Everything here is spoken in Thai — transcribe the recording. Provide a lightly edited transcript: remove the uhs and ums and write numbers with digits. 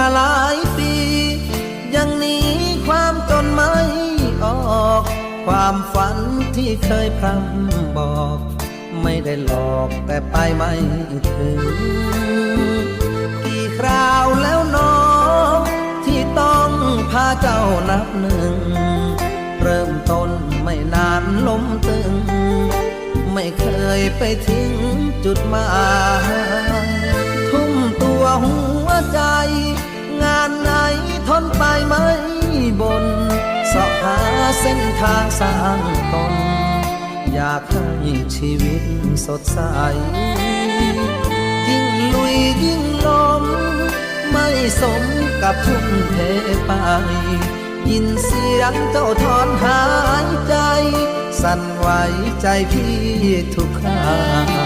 มาหลายปียังหนีความจนไม่ออกความฝันที่เคยพร่ำบอกไม่ได้หลอกแต่ไปไม่ถึงกี่คราวแล้วน้องที่ต้องพาเจ้านับหนึ่งเริ่มต้นไม่นานล้มตึงไม่เคยไปทิ้งจุดหมายทุ่มตัวหัวใจงานไหนทนไปไม่บนเสาะหาเส้นทางสร้างตนอยากให้ชีวิตสดใสยิ่งลุยยิ่งล้มไม่สมกับทุ่มเทไปยินเสียงเจ้าถอนหายใจสั่นไหวใจพี่ทุกครา